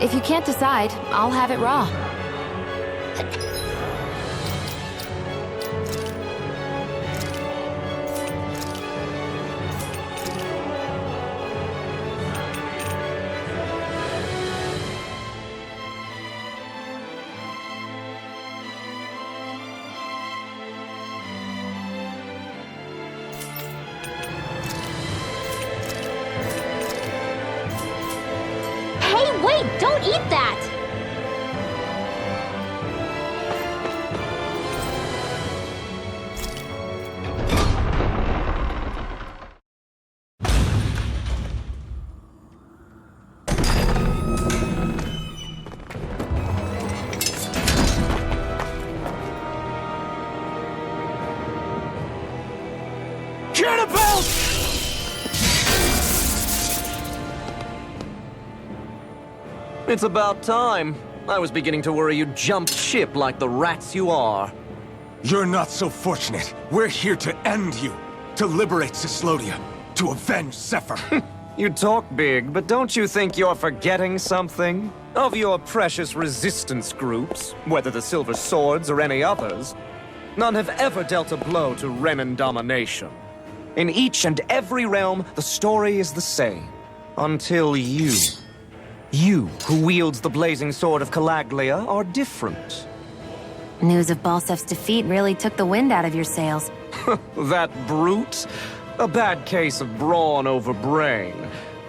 If you can't decide, I'll have it raw. Don't eat that! It's about time. I was beginning to worry you'd jumped ship like the rats you are. You're not so fortunate. We're here to end you. To liberate Cislodia. To avenge Zephyr. You talk big, but don't you think you're forgetting something? Of your precious resistance groups, whether the Silver Swords or any others, none have ever dealt a blow to Renan domination. In each and every realm, the story is the same. Until you... You, who wields the blazing sword of Calaglia, are different. News of Balsef's defeat really took the wind out of your sails. That brute? A bad case of brawn over brain.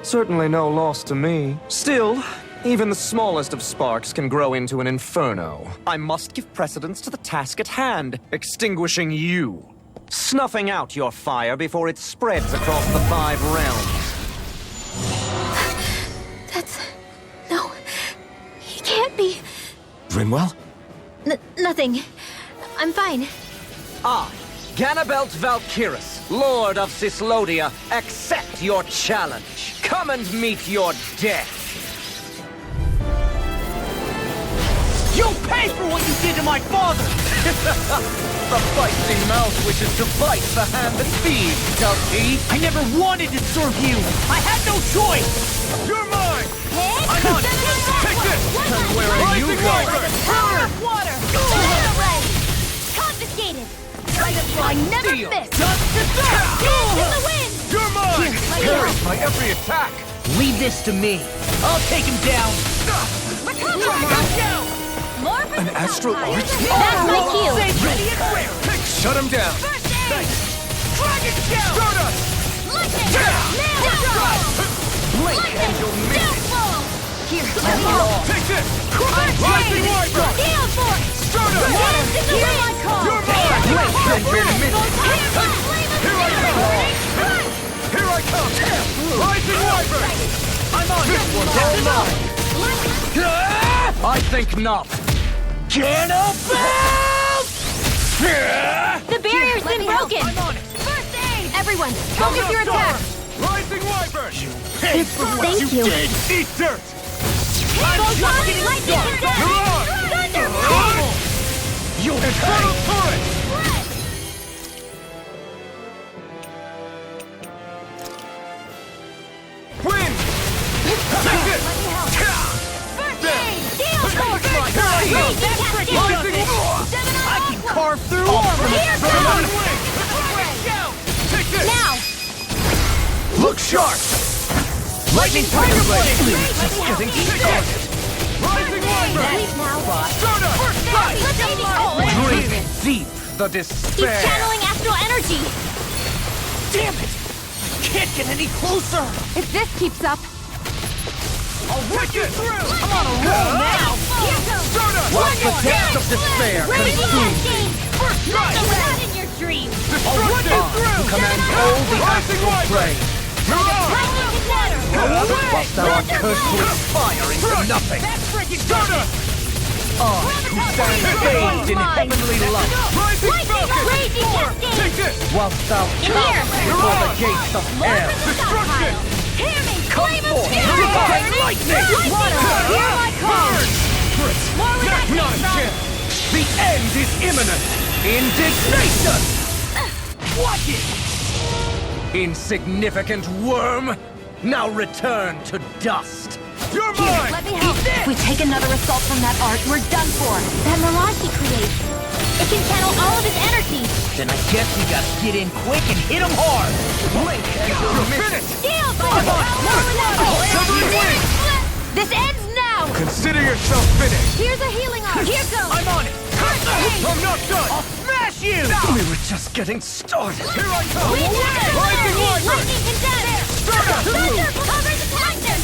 Certainly no loss to me. Still, even the smallest of sparks can grow into an inferno. I must give precedence to the task at hand, extinguishing you. Snuffing out your fire before it spreads across the 5 realms. No, he can't be. Rinwell? Nothing. I'm fine. I, Ganabelt Valkyrus, Lord of Cislodia, accept your challenge. Come and meet your death. You'll pay for what you did to my father! The feisty mouth wishes to bite the hand that feeds, does he? I never wanted to serve you! I had no choice! You're mine! I'm on it! Take this! And where are you going? Power of water! Confiscated! I never Steal. miss! Dance in the wind! You're mine! Carries my every attack. Leave this to me. I'll take him down. Recover! More An astral art? That's my cue! Ready and rare! Shut him down! First aid! Dragon Shell! Stardust! Lightning! Nail! Blink and you'll miss it. Here, Take this! Rising Wyvern! Gale Force! Stardust! Dance in the wind! You're mine! Blink and you'll miss it. Here I come! Here I come! Rising Wyvern! I'm on this one's all mine. I think not. The barrier's been broken! I'm on it! First aid! Everyone, focus your attack! Rising Wyvern! Pay for what Thank you. Did eat dirt! Lightning Thunder! You'll Infernal Torrent! Wind! Take it! First aid! Gale Force! Rising I can carve through armor! Here Seven goes! Wing! Take this! Now! Look sharp! Lightning Tiger Blade! Getting started! Rising Wyvern! Stardust! Drink deep the He's despair. channeling astral energy! Damn it! Can't get any closer! If this keeps up, I'll rip you through! I'm on a roll now! Here goes! Stardust! Watch the depths of despair Raging consume. Cascade! First strike! Not in your dreams! Destruction! Who commands all the Rising astral Wyvern! plane. Lightning Shatter! Whilst thou art cursed to expire into nothing. That's freaking I, Stardust! who stand bathed in heavenly light, Rising Falcon! Raging Cascade! Take this! whilst thou Here! comes before the gates of hell. Destruction! Hear me! Come Flame of forth, fury! divine lightning! Water! Hear my call! More where that Not came a from! chance! The end is imminent. Indignation! Watch it! Insignificant worm! Now return to dust! You're mine! Let me help! we take another assault from that art, we're done for. That mirage he creates. It can channel all of his energy. Then I guess we gotta get in quick and hit him hard. Blink and you'll miss it! Scale This ends now! Consider yourself finished! Here's a healing art. Here goes. I'm on it. I'm not done! I'll smash you! We were just getting started. Here I come! We took Rising Lightning! Lightning condense! Thunder covers the lightning!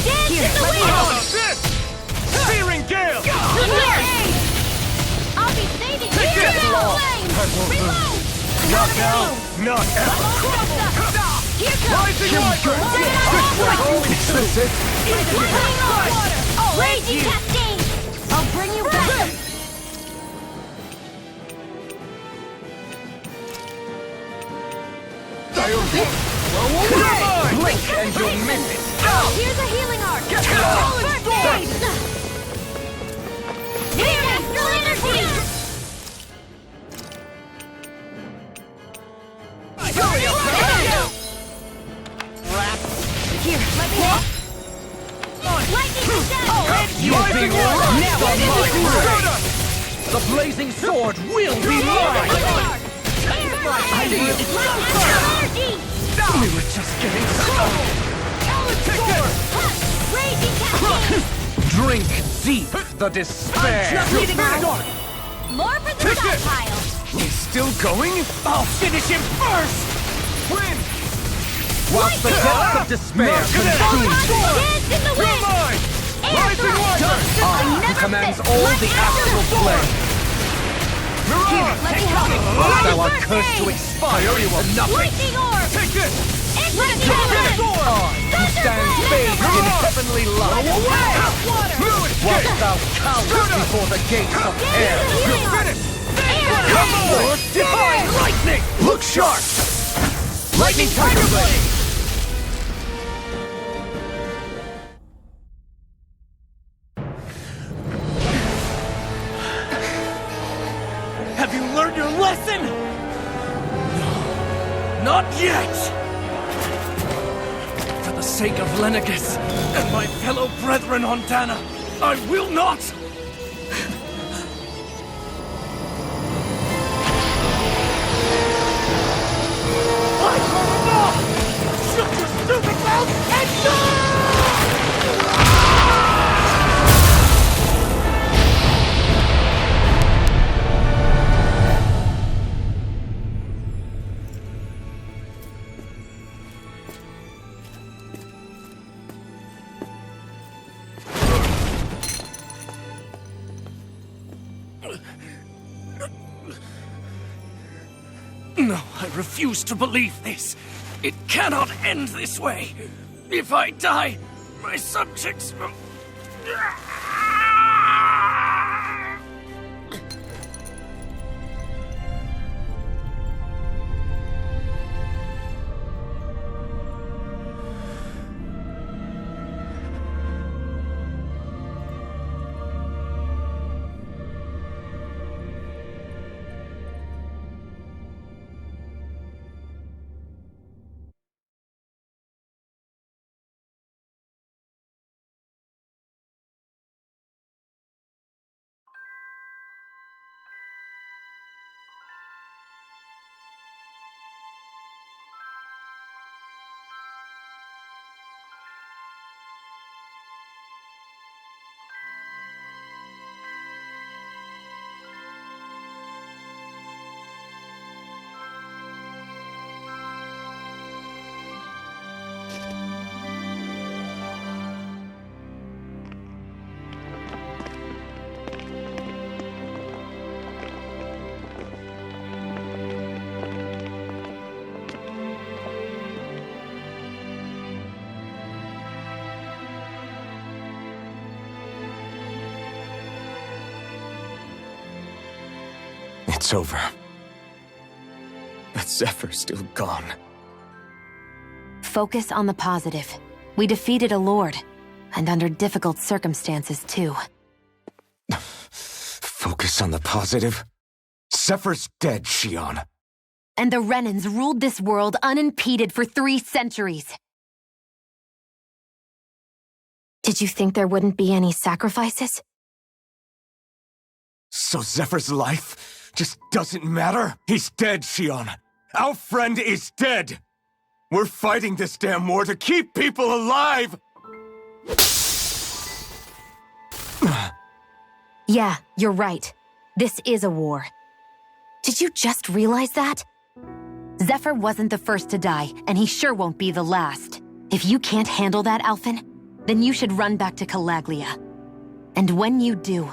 Dance in the wind! How about this? Searing Gale! Here! I'll be saving you! Here goes! Reload! Not now, not ever! Here goes! Rising Lightning! Is this it? Raging cascade! I'll bring you back! Blink and you'll miss it! Here's a healing arc! First aid! Here, astral energy! Here, let me help! Lightning condense! You've been run! Now I'm Shoot mine! us! The blazing sword will be mine! I see it. energy! We were just getting started. Raging cascade! Drink deep the despair. Just hitting the start! More for the stockpile! He's still going? I'll finish him first! Win! Whilst the depths of despair consumes you. Dance in the You're wind! mine! Rising Lightning! I, who commands all the astral flame. Mirage! Let me help! Thou art cursed to expire into nothing. Lightning orb! Take this! Into the Who stands bathed in heavenly light. Whilst thou cowerest before the gates of air. You're Finished! Come forth, divine lightning! Look sharp! Lightning Tiger Blade! Have you learned your lesson? No, not yet! For the sake of Lenegis and my fellow brethren on Dana, I will not! I will not! Shut your stupid mouth and die! No, I refuse to believe this. It cannot end this way. If I die, my subjects will... It's over. But Zephyr's still gone. Focus on the positive. We defeated a lord, and under difficult circumstances, too. Focus on the positive? Zephyr's dead, Shion. And the Renans ruled this world unimpeded for 3 centuries. Did you think there wouldn't be any sacrifices? So Zephyr's life just doesn't matter? He's dead, Shion. Our friend is dead. We're fighting this damn war to keep people alive! Yeah, you're right. This is a war. Did you just realize that? Zephyr wasn't the first to die, and he sure won't be the last. If you can't handle that, Alphen, then you should run back to Calaglia. And when you do,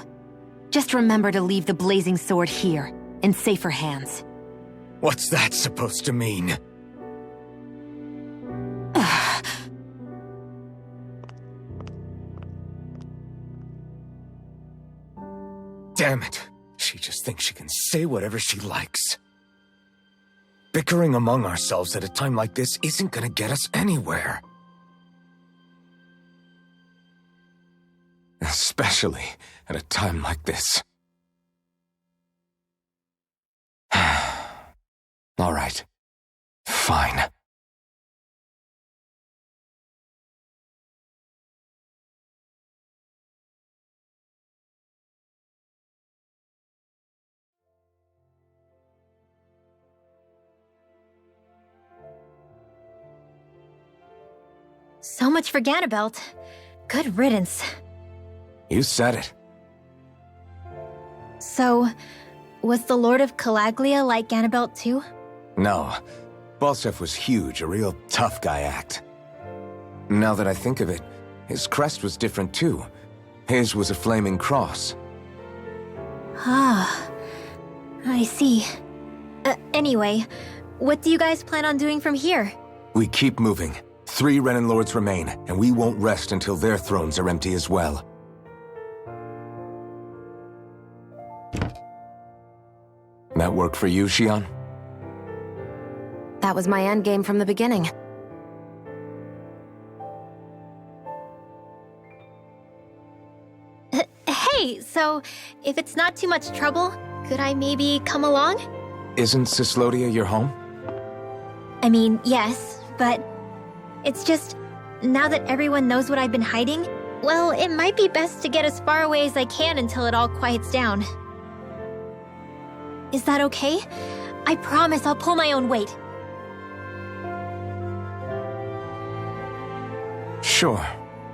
just remember to leave the blazing sword here, in safer hands. What's that supposed to mean? Damn it. She just thinks she can say whatever she likes. Bickering among ourselves at a time like this isn't gonna get us anywhere. Especially at a time like this. All right. Fine. So much for Ganabelt. Good riddance. You said it. So, was the Lord of Calaglia like Ganabelt too? No. Balsef was huge, a real tough guy act. Now that I think of it, his crest was different too. His was a flaming cross. Ah, I see. Anyway, what do you guys plan on doing from here? We keep moving. 3 Renin Lords remain, and we won't rest until their thrones are empty as well. That work for you, Shion? That was my endgame from the beginning. Hey, so, if it's not too much trouble, could I maybe come along? Isn't Cyslodia your home? I mean, yes, but it's just, now that everyone knows what I've been hiding, well, it might be best to get as far away as I can until it all quiets down. Is that okay? I promise I'll pull my own weight. Sure.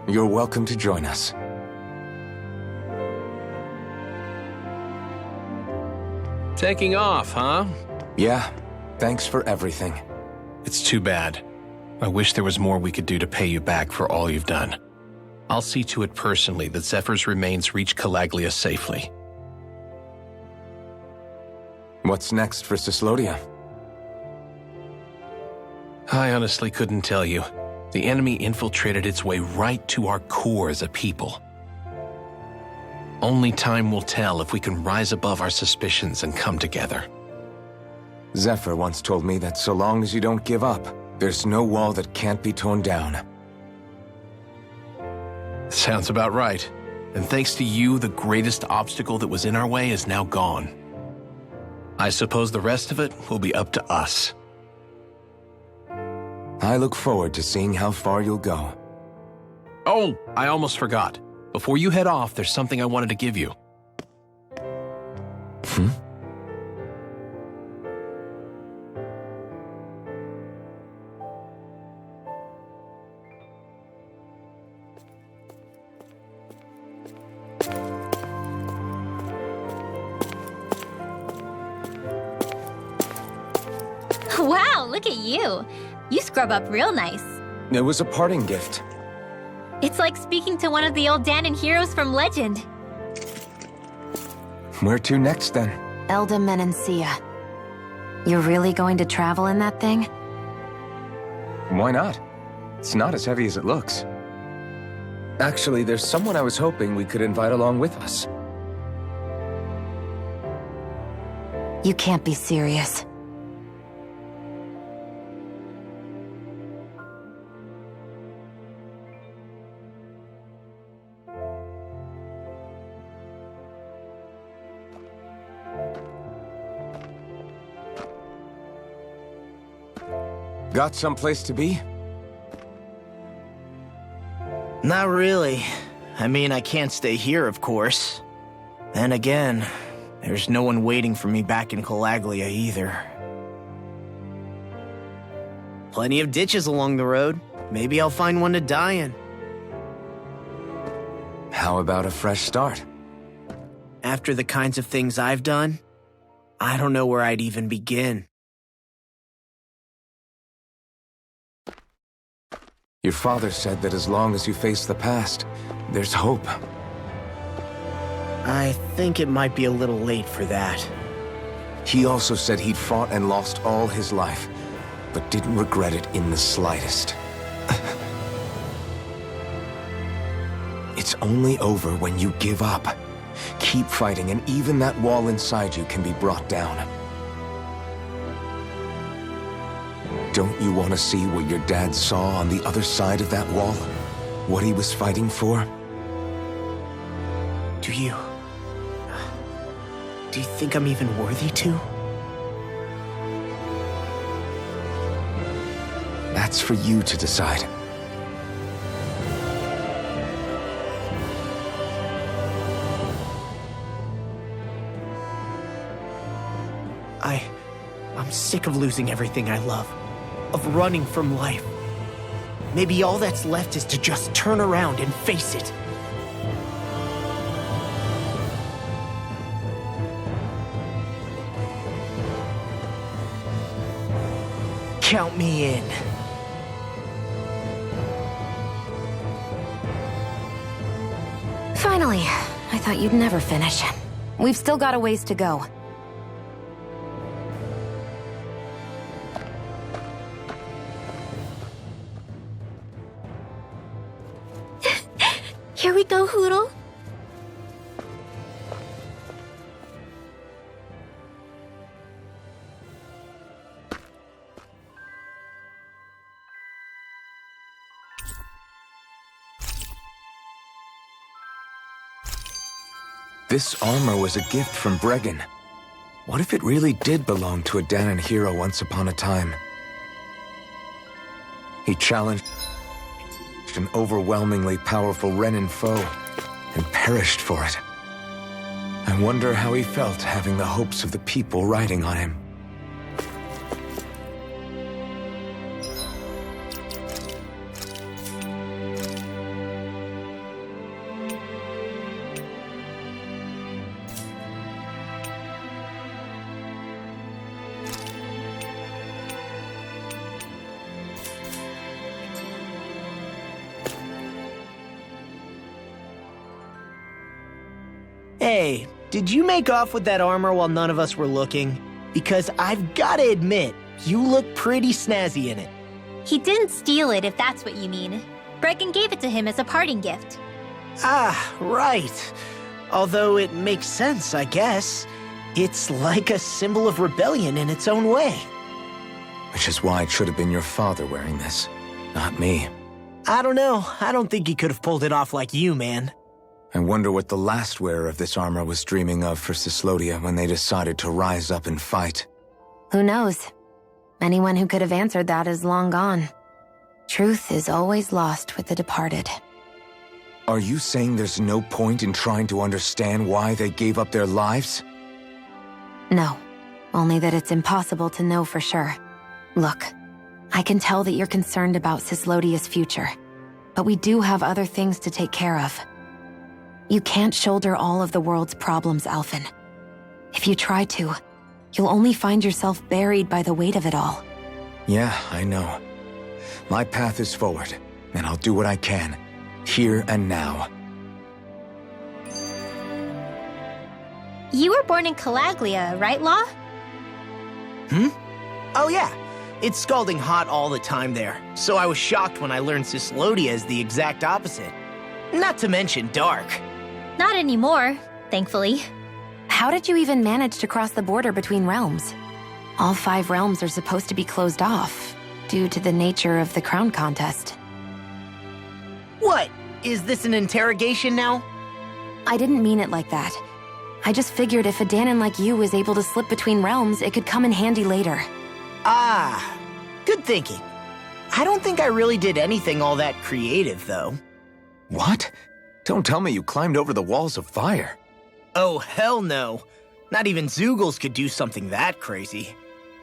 You're welcome to join us. Taking off, huh? Yeah. Thanks for everything. It's too bad. I wish there was more we could do to pay you back for all you've done. I'll see to it personally that Zephyr's remains reach Calaglia safely. What's next for Cyslodia? I honestly couldn't tell you. The enemy infiltrated its way right to our core as a people. Only time will tell if we can rise above our suspicions and come together. Zephyr once told me that so long as you don't give up, there's no wall that can't be torn down. Sounds about right. And thanks to you, the greatest obstacle that was in our way is now gone. I suppose the rest of it will be up to us. I look forward to seeing how far you'll go. Oh, I almost forgot. Before you head off, there's something I wanted to give you. Wow, look at you. You scrub up real nice. It was a parting gift. It's like speaking to one of the old Danon heroes from Legend. Where to next, then? Elda Menancia. You're really going to travel in that thing? Why not? It's not as heavy as it looks. Actually, there's someone I was hoping we could invite along with us. You can't be serious. Got someplace to be? Not really. I mean, I can't stay here, of course. Then again, there's no one waiting for me back in Calaglia either. Plenty of ditches along the road. Maybe I'll find one to die in. How about a fresh start? After the kinds of things I've done, I don't know where I'd even begin. Your father said that as long as you face the past, there's hope. I think it might be a little late for that. He also said he'd fought and lost all his life, but didn't regret it in the slightest. It's only over when you give up. Keep fighting, and even that wall inside you can be brought down. Don't you want to see what your dad saw on the other side of that wall? What he was fighting for? Do you think I'm even worthy to? That's for you to decide. I'm sick of losing everything I love, of running from life. Maybe all that's left is to just turn around and face it. Count me in. Finally, I thought you'd never finish. We've still got a ways to go. Here we go, Hoodle. This armor was a gift from Bregan. What if it really did belong to a Dahnan hero once upon a time? He challenged an overwhelmingly powerful Renin foe and perished for it. I wonder how he felt having the hopes of the people riding on him. Hey, did you make off with that armor while none of us were looking? Because I've gotta admit, you look pretty snazzy in it. He didn't steal it, if that's what you mean. Bregan gave it to him as a parting gift. Ah, right. Although it makes sense, I guess. It's like a symbol of rebellion in its own way. Which is why it should have been your father wearing this, not me. I don't know. I don't think he could have pulled it off like you, man. I wonder what the last wearer of this armor was dreaming of for Cyslodia when they decided to rise up and fight. Who knows? Anyone who could have answered that is long gone. Truth is always lost with the departed. Are you saying there's no point in trying to understand why they gave up their lives? No, only that it's impossible to know for sure. Look, I can tell that you're concerned about Cyslodia's future, but we do have other things to take care of. You can't shoulder all of the world's problems, Alphen. If you try to, you'll only find yourself buried by the weight of it all. Yeah, I know. My path is forward, and I'll do what I can, here and now. You were born in Calaglia, right, Law? Oh yeah, it's scalding hot all the time there, so I was shocked when I learned Cyslodia is the exact opposite. Not to mention dark. Not anymore, thankfully. How did you even manage to cross the border between realms? All 5 realms are supposed to be closed off, due to the nature of the crown contest. What? Is this an interrogation now? I didn't mean it like that. I just figured if a Dahnan like you was able to slip between realms, it could come in handy later. Ah, good thinking. I don't think I really did anything all that creative, though. What? Don't tell me you climbed over the walls of fire. Oh, hell no. Not even Zoogles could do something that crazy.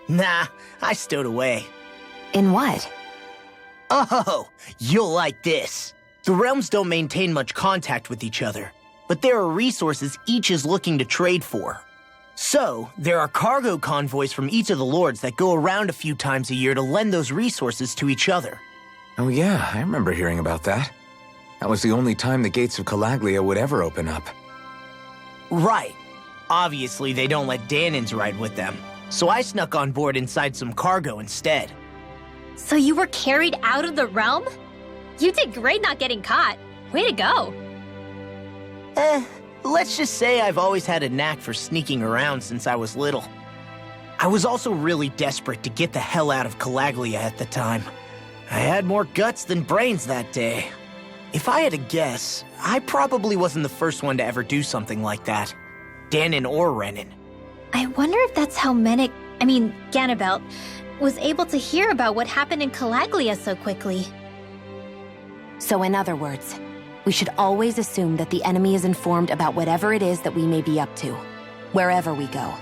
Nah, I stowed away. In what? Oh, you'll like this. The realms don't maintain much contact with each other, but there are resources each is looking to trade for. So, there are cargo convoys from each of the lords that go around a few times a year to lend those resources to each other. Oh yeah, I remember hearing about that. That was the only time the gates of Calaglia would ever open up. Right. Obviously, they don't let Danins ride with them, so I snuck on board inside some cargo instead. So you were carried out of the realm? You did great not getting caught. Way to go. Let's just say I've always had a knack for sneaking around since I was little. I was also really desperate to get the hell out of Calaglia at the time. I had more guts than brains that day. If I had to guess, I probably wasn't the first one to ever do something like that. Danin or Renin. I wonder if that's how Ganabelt, was able to hear about what happened in Calaglia so quickly. So in other words, we should always assume that the enemy is informed about whatever it is that we may be up to, wherever we go.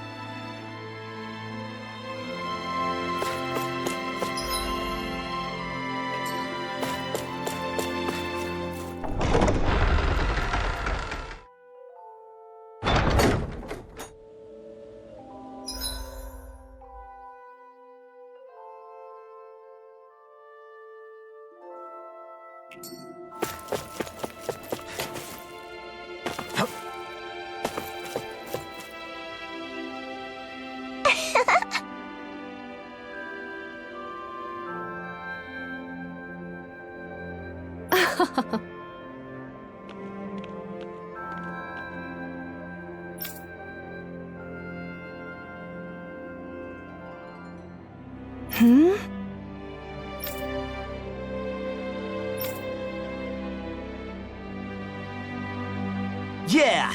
Yeah!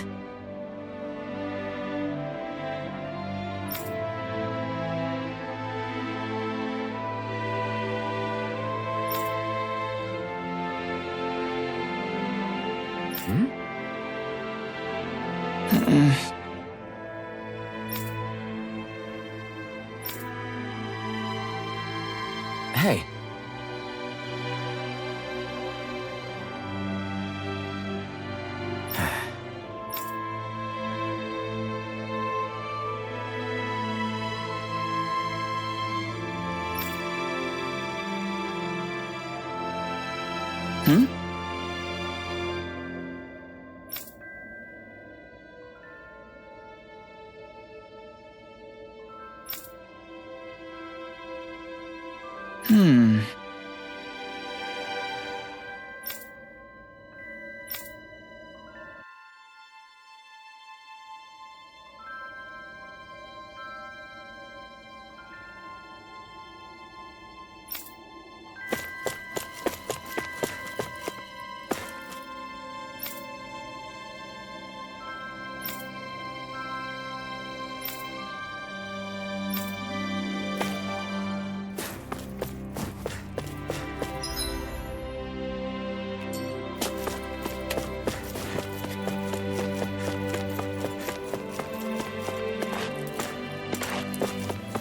Hey.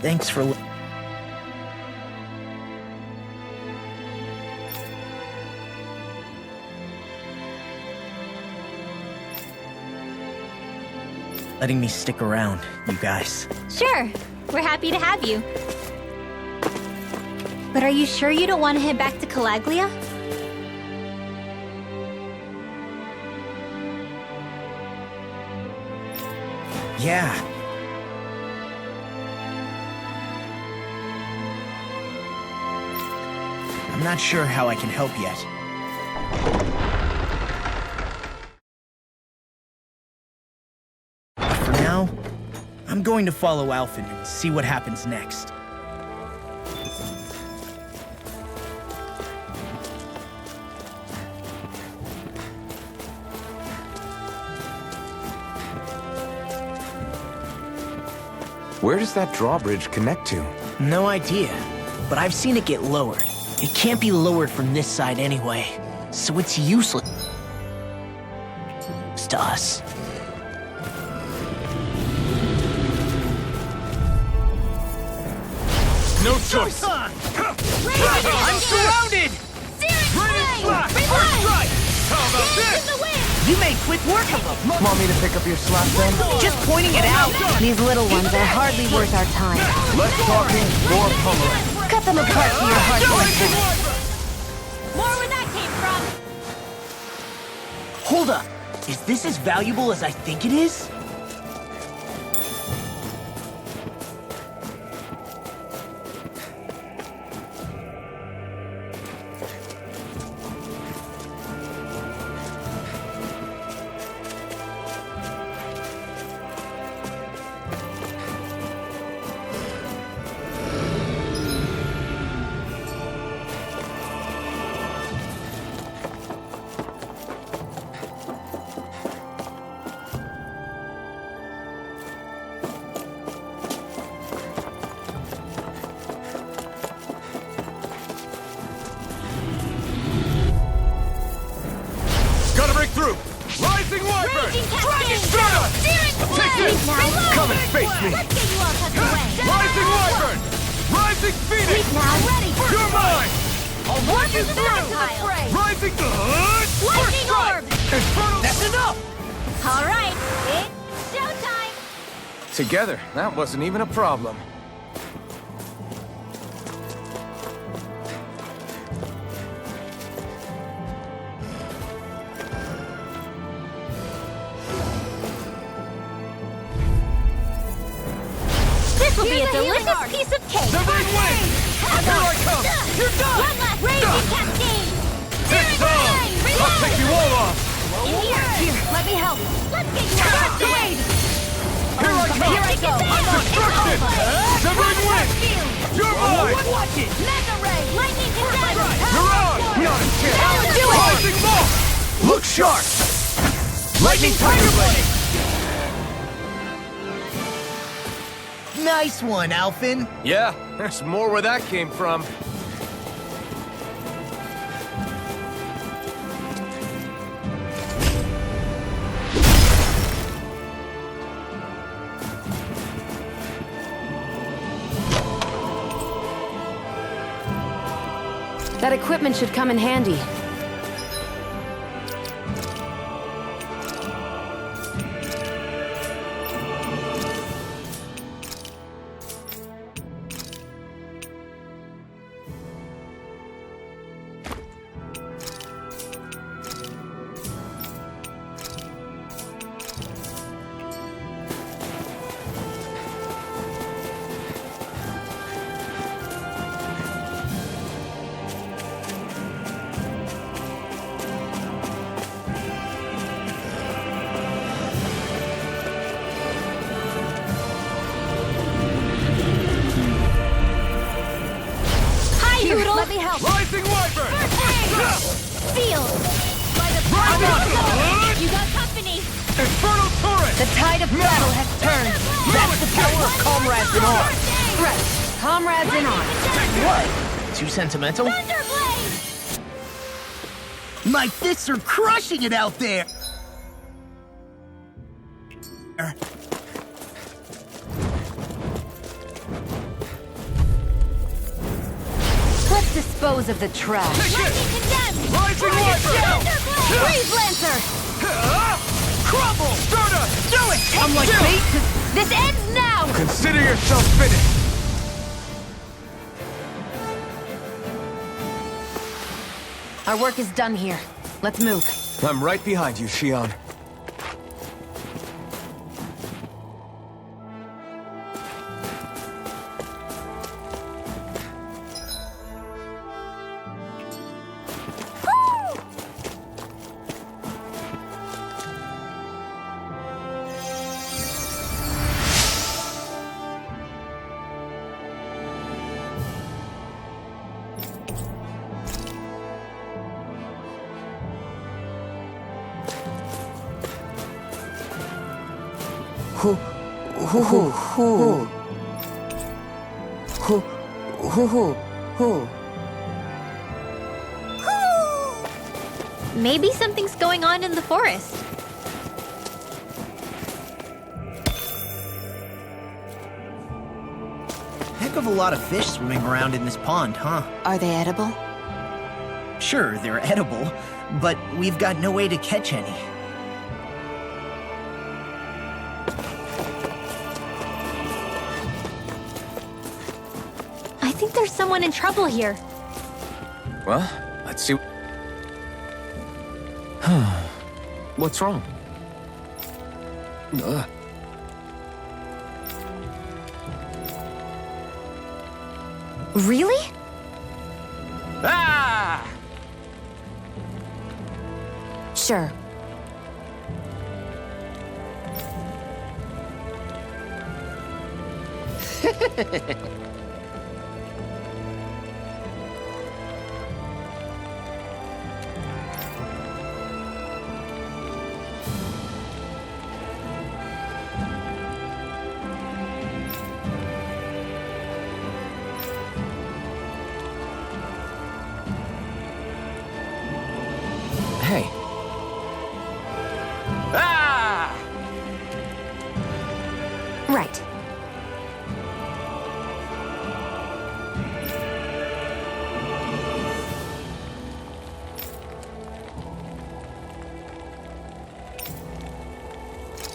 Thanks for... letting me stick around, you guys. Sure, we're happy to have you. But are you sure you don't want to head back to Calaglia? Yeah. I'm not sure how I can help yet. But for now, I'm going to follow Alphen and see what happens next. Where does that drawbridge connect to? No idea, but I've seen it get lowered. It can't be lowered from this side anyway, so it's useless. It's to us. No choice! I'm surrounded! How about this? You made quick work of them. Want me to pick up your slack then? Just pointing it out. These little ones are hardly worth our time. Less talking, more pummeling. Cut them apart to your heart's content. More where that came from! Hold up. Is this as valuable as I think it is? Through! Rising Wyvern! Dragon Strata! Take this! Come and face me! Let's get you all tucked away! Rising Wyvern! Rising Phoenix! You're mine! I'll walk you through! Rising... Lightning Orb! Infernal... That's enough! All right, it's showtime! Together, that wasn't even a problem. This will be a delicious piece of cake! Severing Wing! Here I come! You're done! One last raging cascade! It's on! I'll take you all off! In here! Let me help. Let's get you out! Here I come! Here I go! Destruction! Severing Wing! You're mine! Watch it! Mega Ray! Lightning Condemn! You're on! Not a chance. That'll do it! Rising Moth! Look sharp! Lightning Tiger Blade! Nice one, Alphin. Yeah, there's more where that came from. That equipment should come in handy. Let me help! Rising Wyvern! Sealed! By the Rising power! You got company! Infernal Torrent! The tide of battle has turned. That's the power of comrades in arms. Right. Comrades in arms. What? Too sentimental? Thunderblade! My fists are crushing it out there! Let's dispose of the trash. Lightning Condemned! Rising Wyvern! Freeze Lancer! Crumble! Sturda! Do it! I'm like bait. This ends now! Consider yourself finished. Our work is done here. Let's move. I'm right behind you, Shion. Maybe something's going on in the forest. Heck of a lot of fish swimming around in this pond, huh? Are they edible? Sure, they're edible, but we've got no way to catch any. I think there's someone in trouble here. Well, let's see. What's wrong? Really? Ah! Sure. Hey, Ah! Right.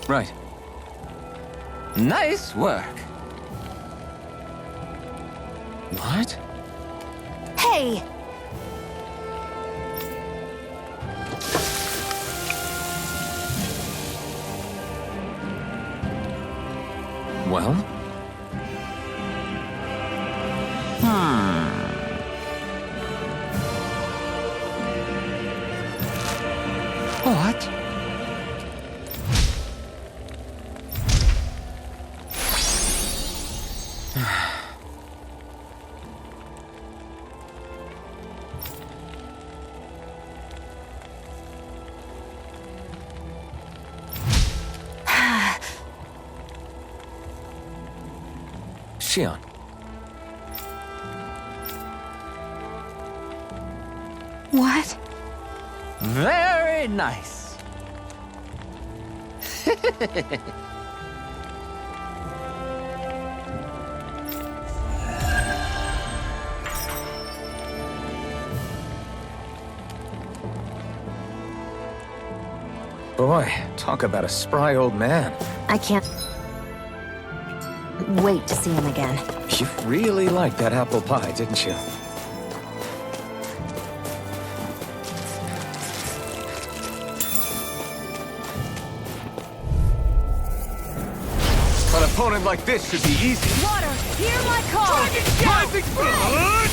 right. Nice work. What? Hey! Well? What? Shion. What? Very nice. Boy, talk about a spry old man. I can't wait to see him again. You really liked that apple pie, didn't you? An opponent like this should be easy. Water, hear my call! Rising blood!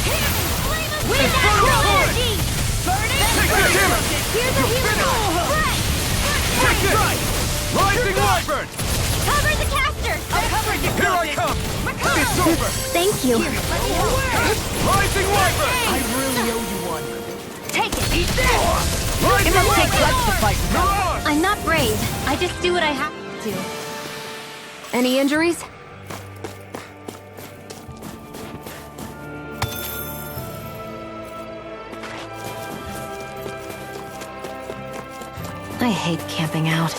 With that energy! Take this hammer! Here's a healing! Take this! Rising wyvern! Cover the caster! I'll cover you! Here I come! It's over! Thank you. Rising wyvern! I really owe you one. Take it! Eat this! Rising It must take wyvern! guts to fight with them. Mirage! I'm not brave. I just do what I have to. Any injuries? I hate camping out.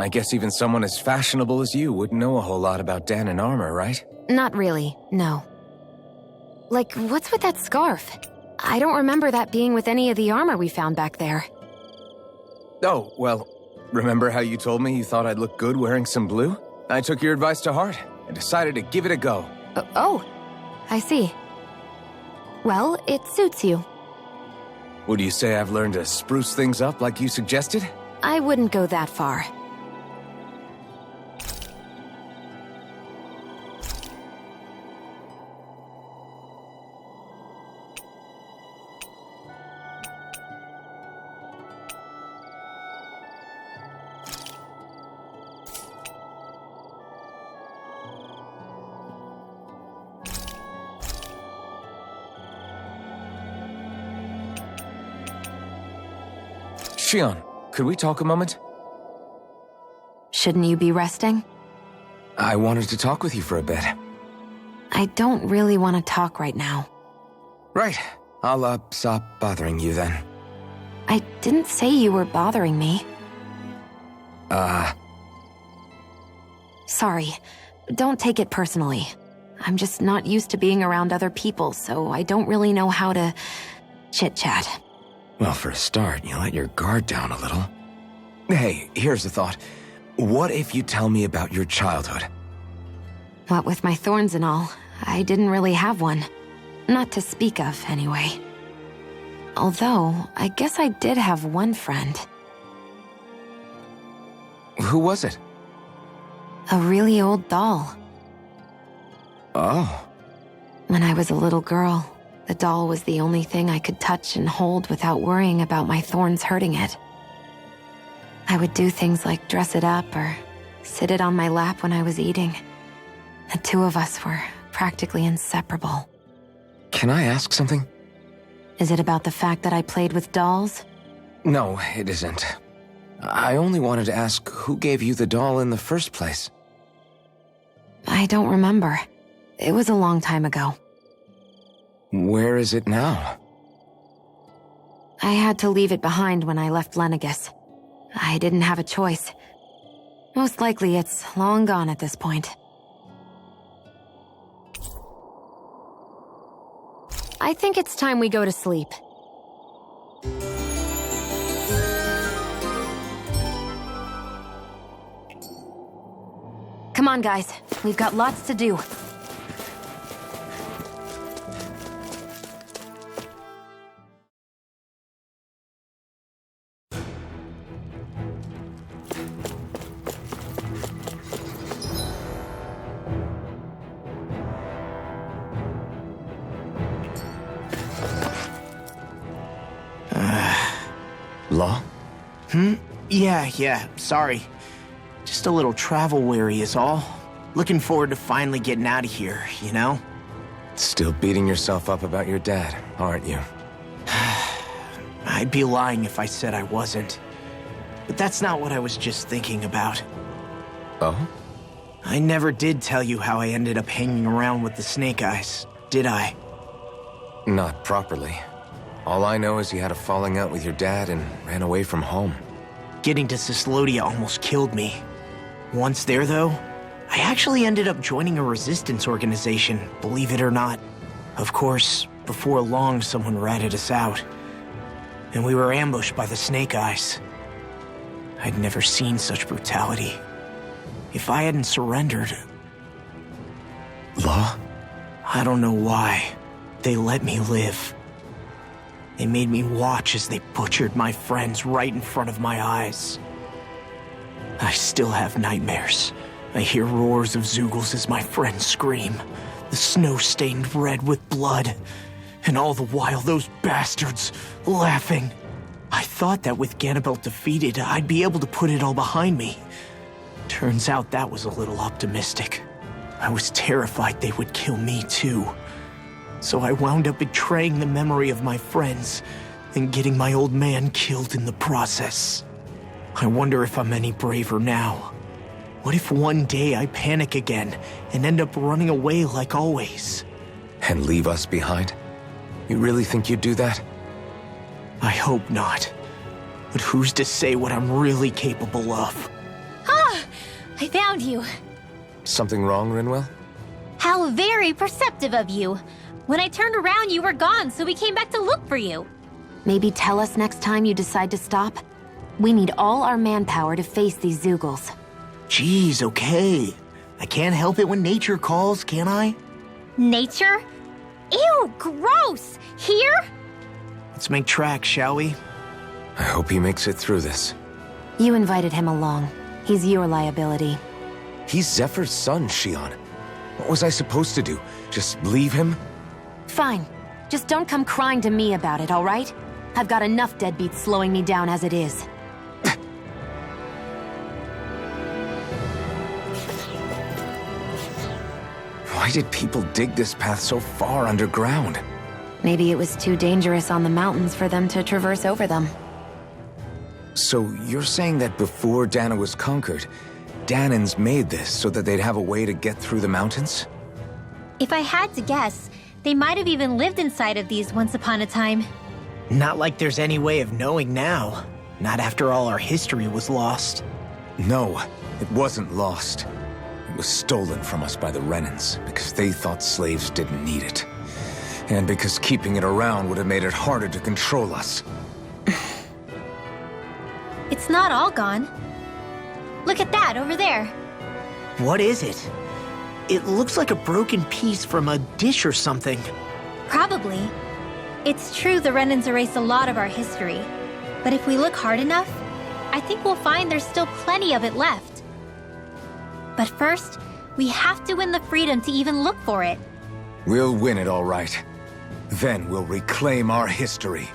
I guess even someone as fashionable as you wouldn't know a whole lot about Dan and armor, right? Not really, no. Like, what's with that scarf? I don't remember that being with any of the armor we found back there. Oh, well, remember how you told me you thought I'd look good wearing some blue? I took your advice to heart and decided to give it a go. Oh, I see. Well, it suits you. Would you say I've learned to spruce things up like you suggested? I wouldn't go that far. Shion, could we talk a moment? Shouldn't you be resting? I wanted to talk with you for a bit. I don't really want to talk right now. Right. I'll, stop bothering you then. I didn't say you were bothering me. Sorry. Don't take it personally. I'm just not used to being around other people, so I don't really know how to chit-chat. Well, for a start, you let your guard down a little. Hey, here's a thought. What if you tell me about your childhood? What with my thorns and all, I didn't really have one. Not to speak of, anyway. Although, I guess I did have one friend. Who was it? A really old doll. Oh. When I was a little girl, the doll was the only thing I could touch and hold without worrying about my thorns hurting it. I would do things like dress it up or sit it on my lap when I was eating. The two of us were practically inseparable. Can I ask something? Is it about the fact that I played with dolls? No, it isn't. I only wanted to ask who gave you the doll in the first place. I don't remember. It was a long time ago. Where is it now? I had to leave it behind when I left Lenegus. I didn't have a choice. Most likely it's long gone at this point. I think it's time we go to sleep. Come on, guys. We've got lots to do. Law? Yeah, sorry. Just a little travel weary is all. Looking forward to finally getting out of here, you know? Still beating yourself up about your dad, aren't you? I'd be lying if I said I wasn't. But that's not what I was just thinking about. Oh? I never did tell you how I ended up hanging around with the Snake Eyes, did I? Not properly. All I know is you had a falling out with your dad and ran away from home. Getting to Cislodia almost killed me. Once there, though, I actually ended up joining a resistance organization, believe it or not. Of course, before long, someone ratted us out. And we were ambushed by the Snake Eyes. I'd never seen such brutality. If I hadn't surrendered... Law? I don't know why. They let me live. They made me watch as they butchered my friends right in front of my eyes. I still have nightmares. I hear roars of Zeugles as my friends scream, the snow stained red with blood, and all the while those bastards laughing. I thought that with Ganabelt defeated, I'd be able to put it all behind me. Turns out that was a little optimistic. I was terrified they would kill me too. So I wound up betraying the memory of my friends and getting my old man killed in the process. I wonder if I'm any braver now. What if one day I panic again and end up running away like always? And leave us behind? You really think you'd do that? I hope not. But who's to say what I'm really capable of? Ah! I found you. Something wrong, Rinwell? How very perceptive of you. When I turned around, you were gone, so we came back to look for you. Maybe tell us next time you decide to stop? We need all our manpower to face these Zeugles. Jeez, okay. I can't help it when nature calls, can I? Nature? Ew, gross! Here? Let's make tracks, shall we? I hope he makes it through this. You invited him along. He's your liability. He's Zephyr's son, Shion. What was I supposed to do? Just leave him? Fine. Just don't come crying to me about it, all right? I've got enough deadbeats slowing me down as it is. Why did people dig this path so far underground? Maybe it was too dangerous on the mountains for them to traverse over them. So you're saying that before Dana was conquered, Danans made this so that they'd have a way to get through the mountains? If I had to guess, they might have even lived inside of these once upon a time. Not like there's any way of knowing now. Not after all our history was lost. No, it wasn't lost. It was stolen from us by the Renans because they thought slaves didn't need it. And because keeping it around would have made it harder to control us. It's not all gone. Look at that over there. What is it? It looks like a broken piece from a dish or something. Probably. It's true the Renans erased a lot of our history. But if we look hard enough, I think we'll find there's still plenty of it left. But first, we have to win the freedom to even look for it. We'll win it all right. Then we'll reclaim our history.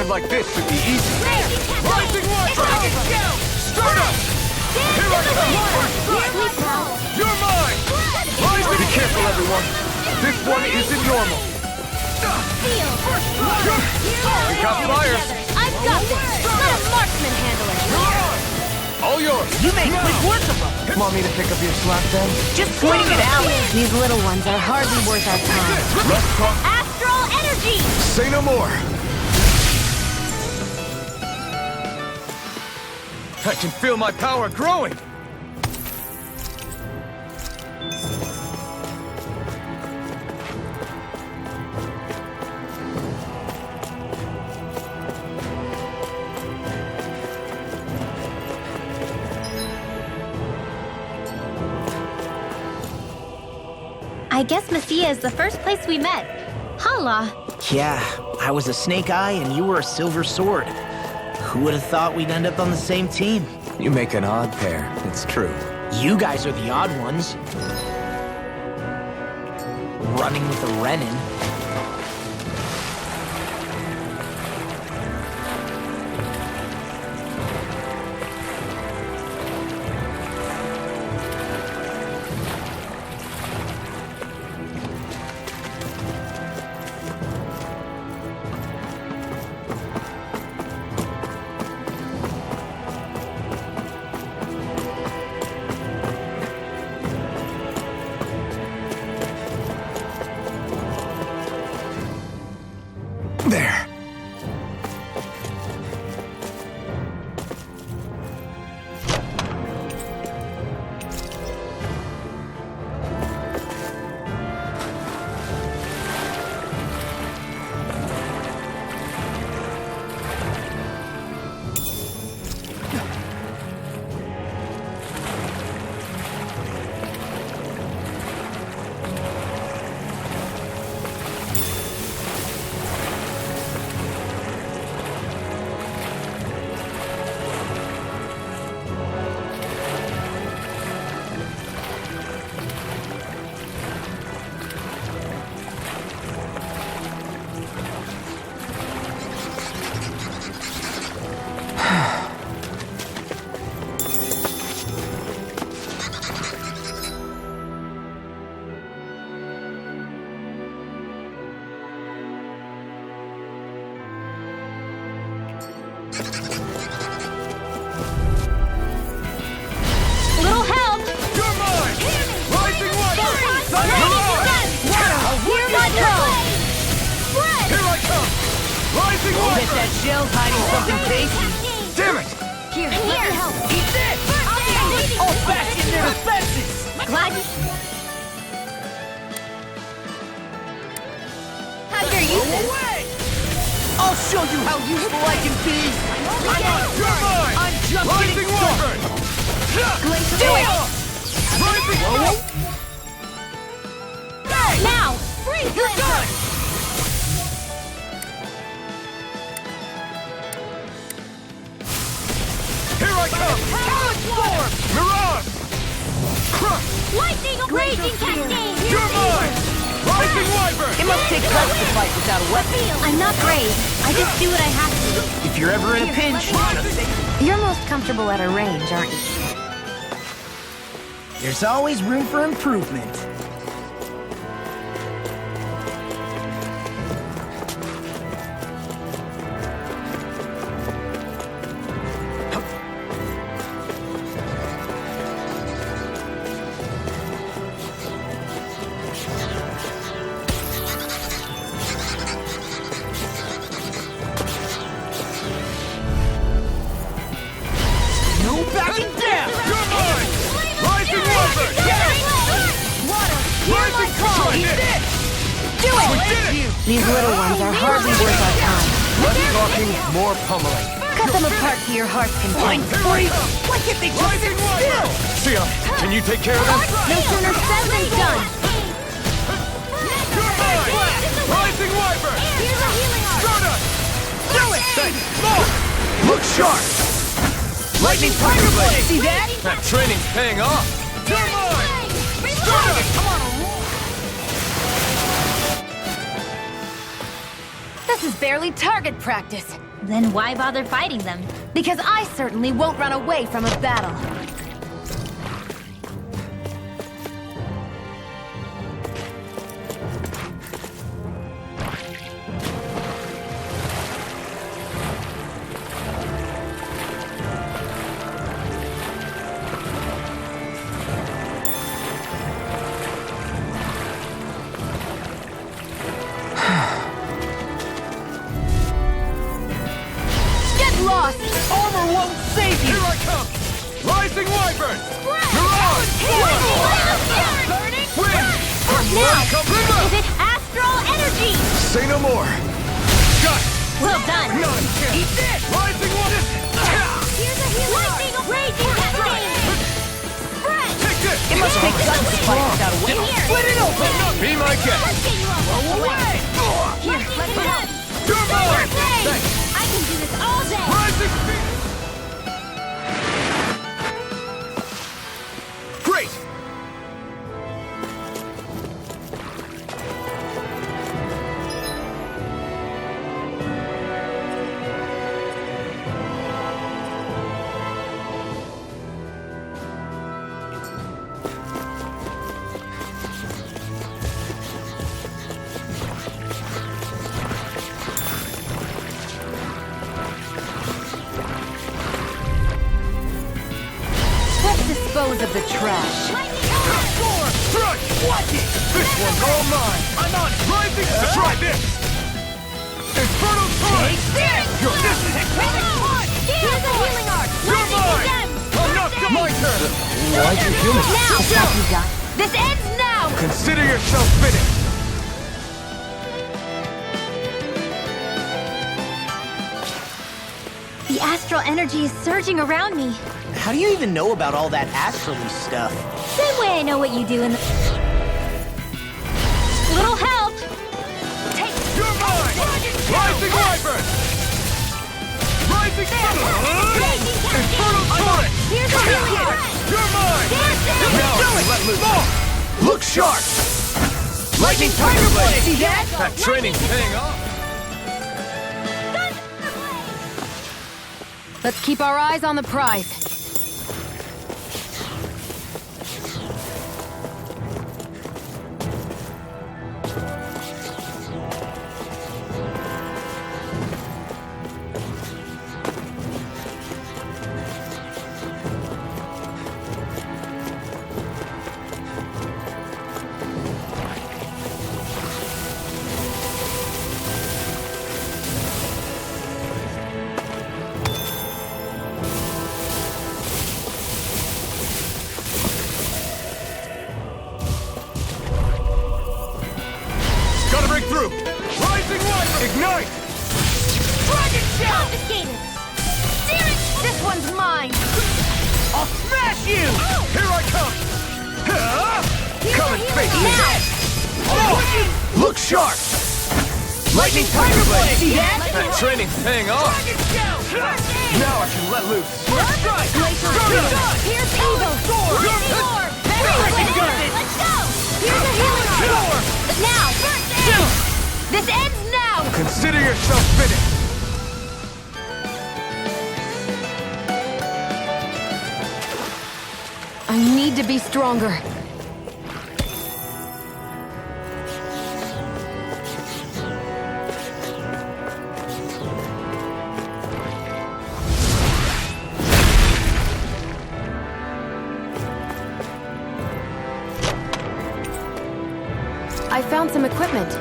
Like this should be easy. Rising water! Straight up! Here I come! You're mine! Rising! Be careful, everyone. This one isn't normal. We got flyers. I've got this. Let a marksman handle it. All yours. You make quick work of them! Want me to pick up your slack then? Just pointing it out! These little ones are hardly worth our time. Let's talk. Astral energy! Say no more. I can feel my power growing. I guess Messia is the first place we met. Holla! Yeah, I was a snake eye and you were a silver sword. Who would have thought we'd end up on the same team? You make an odd pair, it's true. You guys are the odd ones. Running with a Renin. There. Little help! You're mine! Rising water! Here I go! Here I come! Rising Bet water! that shell's hiding something tasty. Damn it! Here, let me help. Eat this! All back in their defenses! Glad you... How dare you Away! I'll show you how useful I can be! You're mine! I'm just Rising getting water! started! Do it! Rising water! now! You're done! Here I come! Raging cascade! You're mine! Rising Wyvern! It must take guts to fight without a weapon. I'm not brave. I just do what I have to. If you're ever in a pinch, You're most comfortable at a range, aren't you? there's always room for improvement. No backing down! You're mine! Rising Wyvern! Rising Cloud! Do it! We did it! These little ones are hardly worth our time. Less talking, more pummeling. Cut them apart to your heart's content. Why can't they just Rising Wyvern! Sia, can you take care of them? No sooner said than done. You're mine! Rising Wyvern! Here's a healing art! Shut us! Do it! Thanks! More! Look sharp! Lightning Tiger Blade! See that? That training's paying off! You're mine! Shut us! Come on! This is barely target practice. Then why bother fighting them? Because I certainly won't run away from a battle. Lost! Armor won't save you! Here I come! Rising Wyvern! You're on! Win! Now, Come is it astral energy? Say no more! Got it! Well done. None can! Eat this! Rising Wyvern! Here's a healing lightning raging cascade! Spread! Take this! It must take guts to fight without a weapon. Here. Split it open! Be my guest! Let's get you all away! Here, let me help! You're mine! Thanks! I can do this all day! Rising speed! Great! Dispose of the trash. Strike! Watch it! This one's all mine! I'm on it! Rising! Try this! Infernal Torrent! This is it! Here's a healing art! You're mine! I'm not done! My turn! Why'd you heal me? Now! Is that you got? This ends now! Consider yourself finished! The astral energy is surging around me. How do you even know about all that astrally stuff? Same way I know what you do in the... Little help! Take... You're mine! Rising Wyvern! Rising Infernal Torrent! Here's a healing art! You're mine! Now I can let loose! Look sharp! Lightning Tiger Blade! See that? That training's paying off! Let's keep our eyes on the prize. Through! Rising Wyvern! Ignite! Dragon Shell! Confiscated! Steer it! This one's mine! I'll smash you! Here I come! Come and face me! Look sharp! Lightning Tiger Blade! See that? That training's paying off! Now I can let loose! Glacial Here's Evo! You're Let's go! This ends now! Consider yourself finished! I need to be stronger. I found some equipment.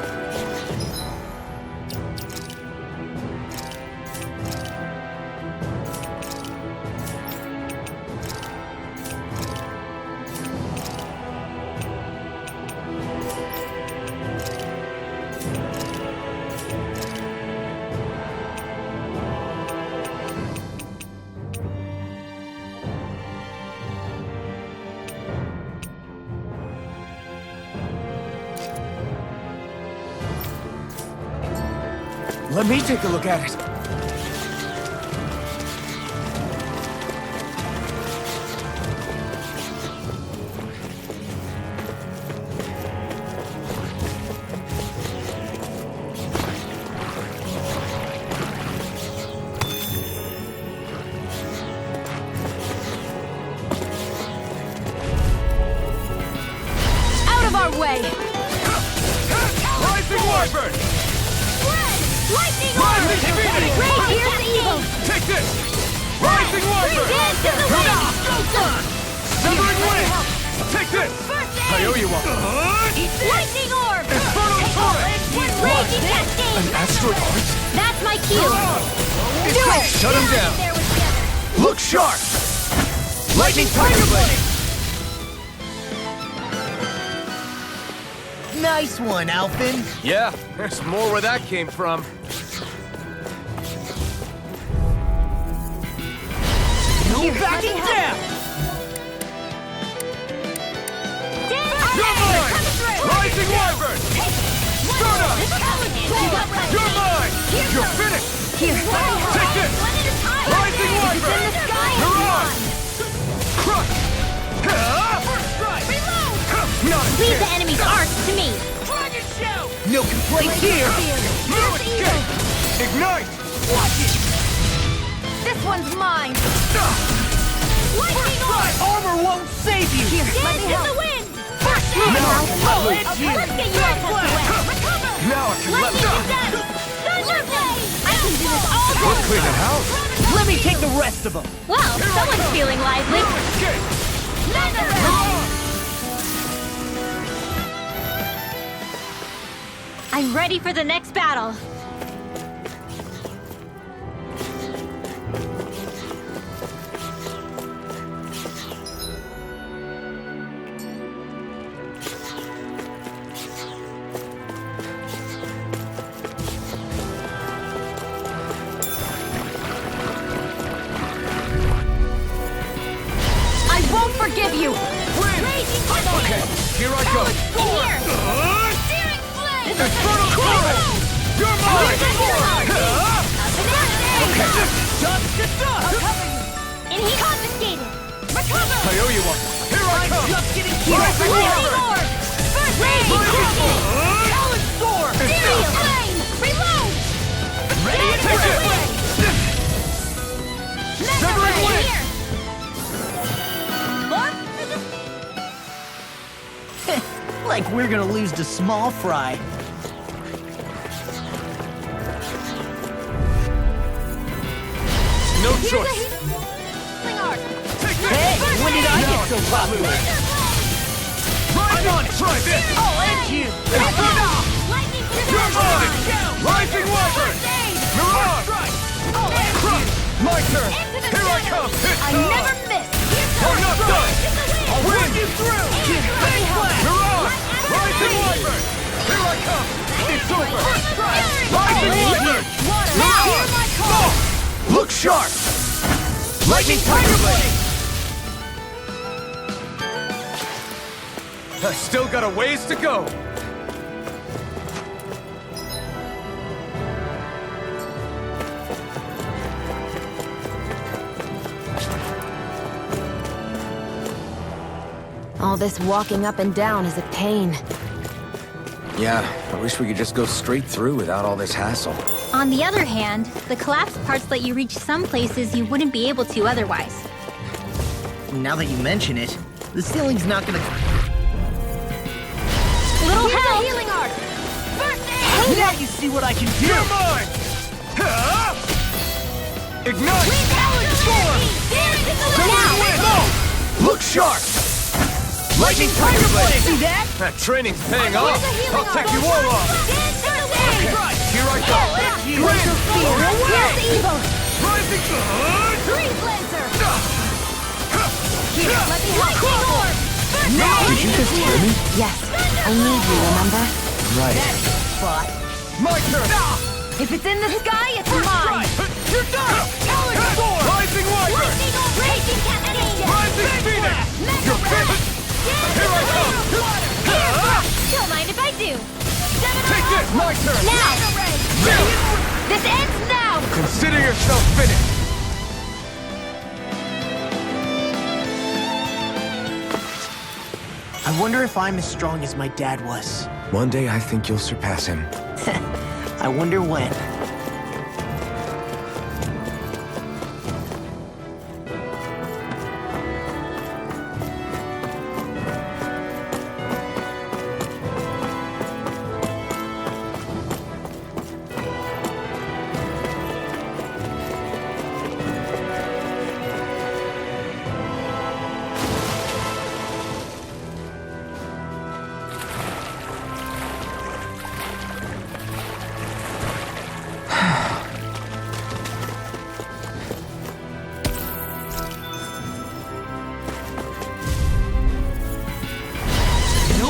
Let me take a look at it. Out of our way! Rising Wyvern! Lightning Rising Phoenix! Great, here's evil! Take this! Rising Wyvern! Dance in the wind! Severing Wind! Take this! I owe you one. Lightning orb! Infernal Torrent! Raging cascade! An asteroid arch? That's my cue! Do it! Shut him down! There was Jeff. Look sharp! Lightning Tiger Blade! Nice one, Alphen. Yeah, there's more where that came from. No backing down! You're mine! Rising Wyvern! Start up! You're mine! You're finished! Here. Take this! Rising Wyvern! You're on! Crush! Not a Leave the chance! enemy's arcs to me. No complaints here! No escape! Ignite! Watch it! This one's mine! Lightning armor won't save you! Here, let me Dance in help. the wind. Now I can let loose! Let's get you all tucked away. Now I can let Lightning loose! is dead. Thunder blade. I can do this all We're day. cleaning house! Let me take the rest of them! Well, someone's feeling lively. No escape! Thunder You're blade. on! I'm ready for the next battle. I won't forgive you! Okay, here I go! Here. Steering blade! Infernal Torrent! You're mine! Okay, And he confiscated. Recover. I owe you one. Here I come! Lightning orb. First aid. Talon Sword! Serial flame. Reload. Ready to take it! Severing Wind! Here. Like we're gonna lose to Small Fry. No choice! Take this! Hey, when did I get so popular? Right on it! Try this! I'll end you! You're mine! Rising Wyvern! Mirage! Crush! My turn! Here I come! It's I on! never miss! I'm not done! I'll win you through! Let me help. Mirage! Rising Wyvern! Here I come! It's over! Rising Wyvern! Mirage! Oh! Look sharp! Lightning Tiger Blade! I still got a ways to go! All this walking up and down is a pain. Yeah, I wish we could just go straight through without all this hassle. On the other hand, the collapsed parts let you reach some places you wouldn't be able to otherwise. Now that you mention it, the ceiling's not gonna... Little help! Healing arc! Now you see what I can do! You're mine! Ignite! Storm! Now! Look sharp! Lightning Tiger Blade! See that? That training's paying off. I'll take you all off! Here I go! Glacial Spear! Here's evil! Rising Sun! Freeze Lancer! Here, let me help! Orb! Did you just hear me? Yes, I need you, remember? Right. Spot. My turn! If it's in the sky, it's mine! You're done! Rising Wyvern! Raging Cascade! Rising Phoenix! You're finished! Here I come! Don't mind if I do! Take this! My turn! Now! This ends now! Consider yourself finished! I wonder if I'm as strong as my dad was. One day I think you'll surpass him. I wonder when.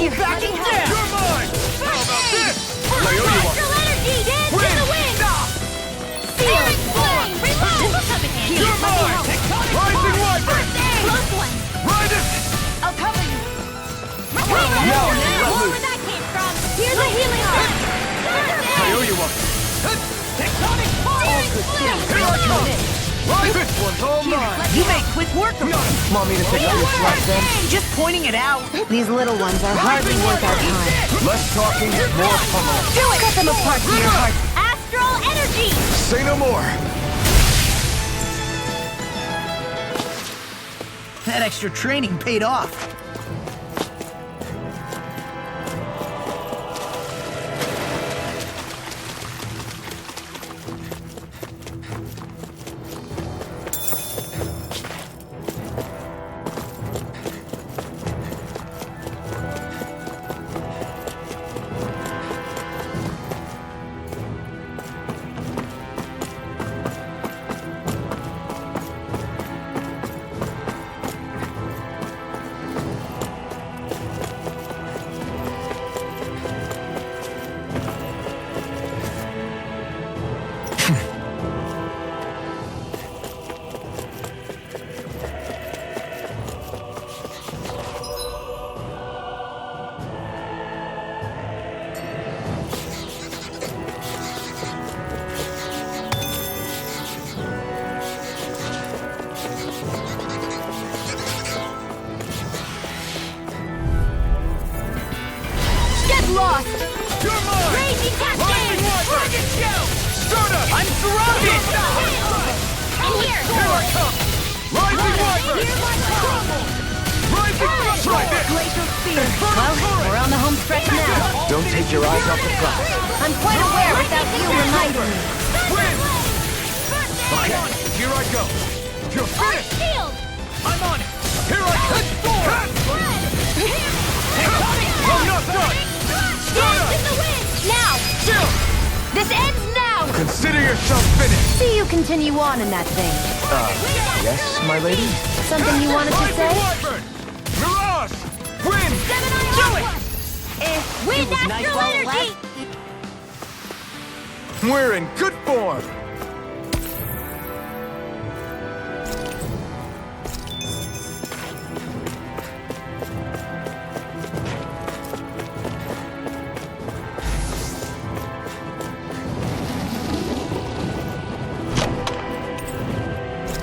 Backing down! You're mine! How about this? Astral energy! Dance in the wind! Searing flame! Reload! This will come in handy. You're mine! Rising Wyvern! Close one! Ride it! I'll cover you! More where that came from! Here's a healing arc! I owe you one. Tectonic force! Here I come! Right, this one's all mine! You make quick work of it. Want me to pick up your slack then? Just pointing it out. These little ones are hardly worth our time. Less talking, more pummeling. Do it! Cut them apart to your heart. Astral energy! Say no more. That extra training paid off. Lost! You're mine! Raging Cascade! Rising Wyvern! Stardust! I'm surrounded! And here! Here I come! Rising Wyvern! Rising Right this! Glacial Spear. Well, we're on the home stretch now. Don't take your eyes off the prize. I'm quite aware without you reminding me. Win! Okay, here I go. You're finished! Shield! I'm on it! Here I come! I'm not done! Dance in the wind! Now! Still! This ends now! Consider yourself finished! See you continue on in that thing. Yes, my lady? Something you wanted to Rising say? Wyvern! Mirage! Win! Wind was nice astral while it energy! We're in good form!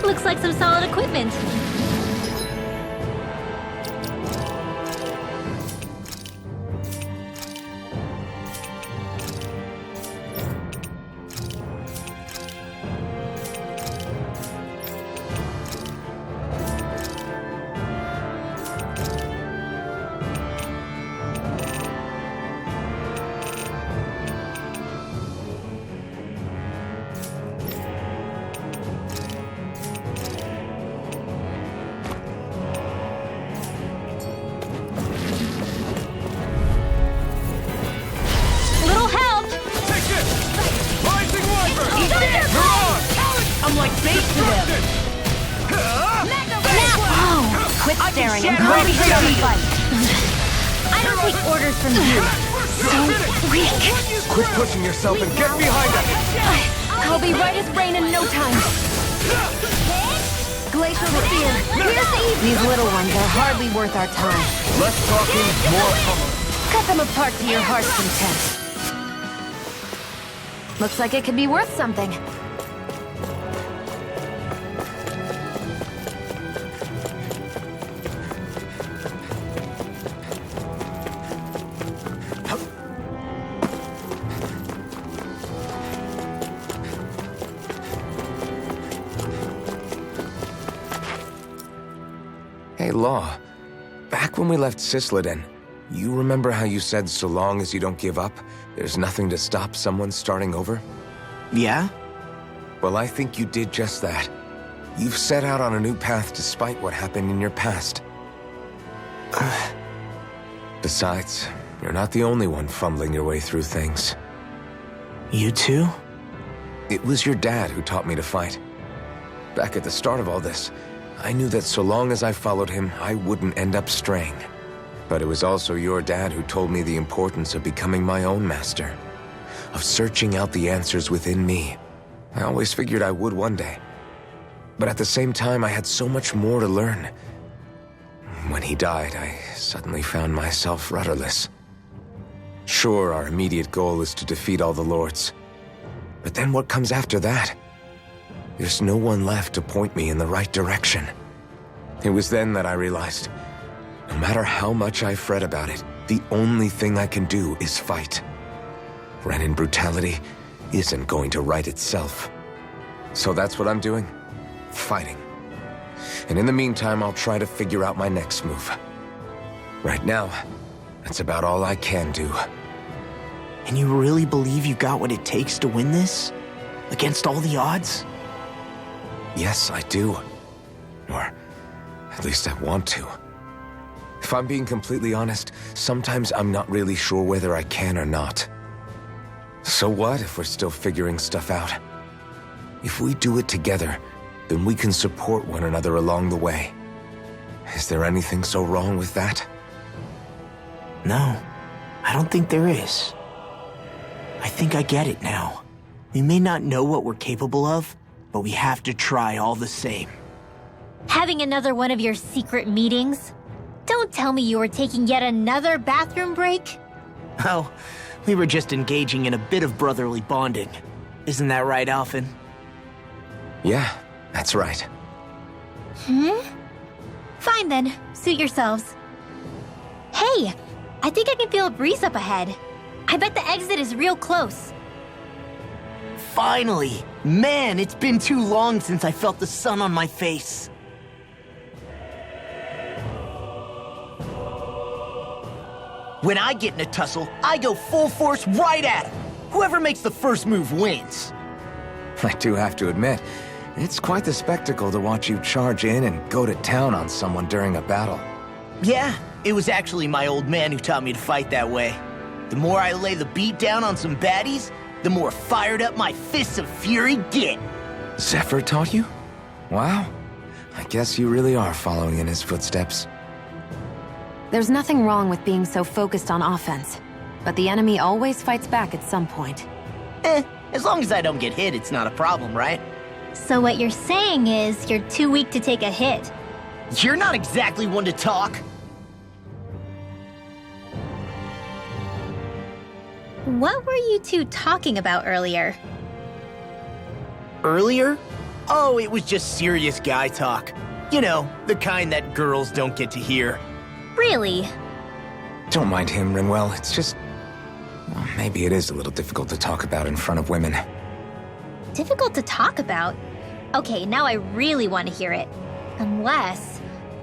Looks like some solid equipment. bait to them! Quit staring and concentrate on the fight! I don't take orders from you. So weak. Quit pushing yourself and get behind us! I'll be right as rain in no time! Glacial spear! Here's the easy! These little ones are hardly worth our time. Less talking, more pummeling. Cut them apart to your heart's content. Looks like it could be worth something. Hey, Law. Back when we left Cisleden, you remember how you said so long as you don't give up, there's nothing to stop someone starting over? Yeah? Well, I think you did just that. You've set out on a new path despite what happened in your past. Besides, you're not the only one fumbling your way through things. You too? It was your dad who taught me to fight. Back at the start of all this, I knew that so long as I followed him, I wouldn't end up straying. But it was also your dad who told me the importance of becoming my own master, of searching out the answers within me. I always figured I would one day. But at the same time, I had so much more to learn. When he died, I suddenly found myself rudderless. Sure, our immediate goal is to defeat all the lords. But then what comes after that? There's no one left to point me in the right direction. It was then that I realized, no matter how much I fret about it, the only thing I can do is fight. Renin brutality isn't going to right itself. So that's what I'm doing. Fighting. And in the meantime, I'll try to figure out my next move. Right now, that's about all I can do. And you really believe you got what it takes to win this? Against all the odds? Yes, I do. Or at least I want to. If I'm being completely honest, sometimes I'm not really sure whether I can or not. So what if we're still figuring stuff out? If we do it together, then we can support one another along the way. Is there anything so wrong with that? No, I don't think there is. I think I get it now. We may not know what we're capable of, but we have to try all the same. Having another one of your secret meetings? Don't tell me you were taking yet another bathroom break? Oh, we were just engaging in a bit of brotherly bonding. Isn't that right, Alphen? Yeah, that's right. Fine then, suit yourselves. Hey, I think I can feel a breeze up ahead. I bet the exit is real close. Finally! Man, it's been too long since I felt the sun on my face. When I get in a tussle, I go full force right at him. Whoever makes the first move wins. I do have to admit, it's quite the spectacle to watch you charge in and go to town on someone during a battle. Yeah, it was actually my old man who taught me to fight that way. The more I lay the beat down on some baddies, the more fired up my fists of fury get. Zephyr taught you? Wow. I guess you really are following in his footsteps. There's nothing wrong with being so focused on offense, but the enemy always fights back at some point. As long as I don't get hit, it's not a problem, right? So what you're saying is you're too weak to take a hit. You're not exactly one to talk. What were you two talking about earlier? Earlier? Oh, it was just serious guy talk. You know, the kind that girls don't get to hear. Really? Don't mind him, Rinwell. It's just... well, maybe it is a little difficult to talk about in front of women. Difficult to talk about? Okay, now I really want to hear it. Unless...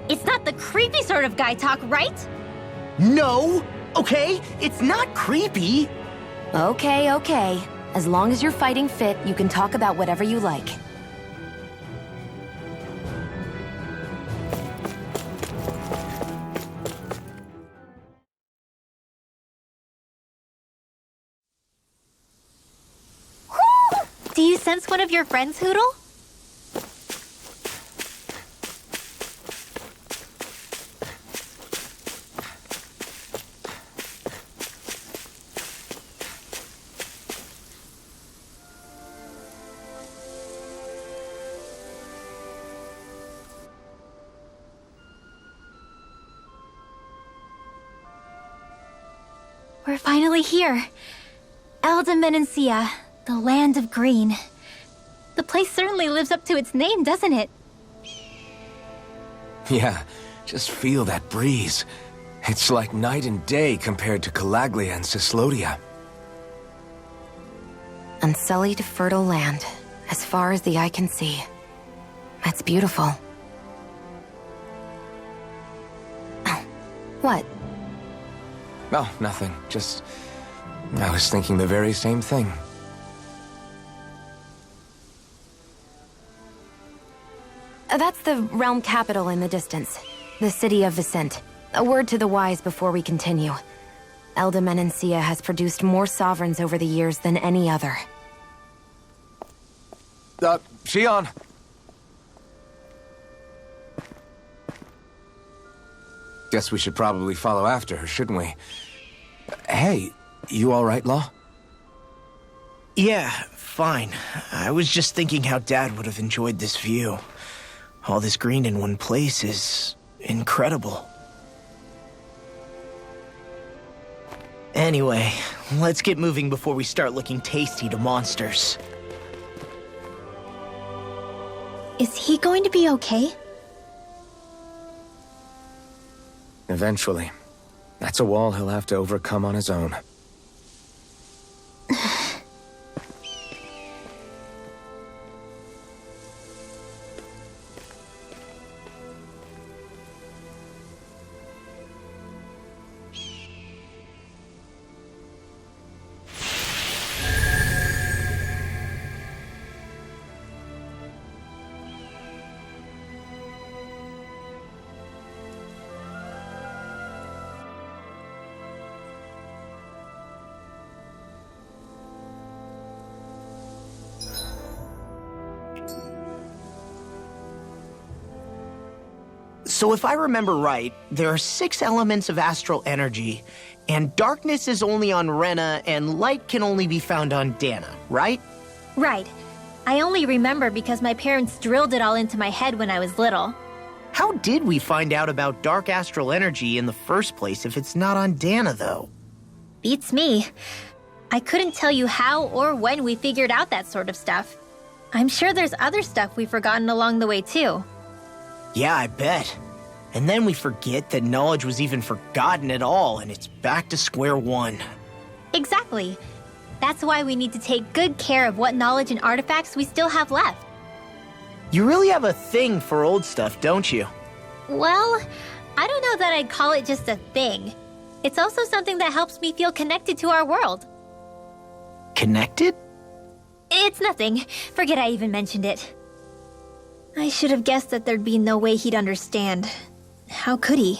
it's not the creepy sort of guy talk, right? No! Okay, it's not creepy. Okay. As long as you're fighting fit, you can talk about whatever you like. Do you sense one of your friends, Hoodle? We're finally here. Elde Menancia, the land of green. The place certainly lives up to its name, doesn't it? Yeah, just feel that breeze. It's like night and day compared to Calaglia and Cislodia. Unsullied, fertile land, as far as the eye can see. That's beautiful. Oh, what? Oh, nothing. Just... I was thinking the very same thing. That's the realm capital in the distance. The city of Vicent. A word to the wise before we continue. Elde Menancia has produced more sovereigns over the years than any other. Shion! Guess we should probably follow after her, shouldn't we? Hey, you alright, Law? Yeah, fine. I was just thinking how Dad would have enjoyed this view. All this green in one place is incredible. Anyway, let's get moving before we start looking tasty to monsters. Is he going to be okay? Eventually. That's a wall he'll have to overcome on his own. So if I remember right, there are 6 elements of astral energy, and darkness is only on Rena, and light can only be found on Dana, right? Right. I only remember because my parents drilled it all into my head when I was little. How did we find out about dark astral energy in the first place if it's not on Dana, though? Beats me. I couldn't tell you how or when we figured out that sort of stuff. I'm sure there's other stuff we've forgotten along the way, too. Yeah, I bet. And then we forget that knowledge was even forgotten at all, and it's back to square one. Exactly. That's why we need to take good care of what knowledge and artifacts we still have left. You really have a thing for old stuff, don't you? Well, I don't know that I'd call it just a thing. It's also something that helps me feel connected to our world. Connected? It's nothing. Forget I even mentioned it. I should have guessed that there'd be no way he'd understand. How could he?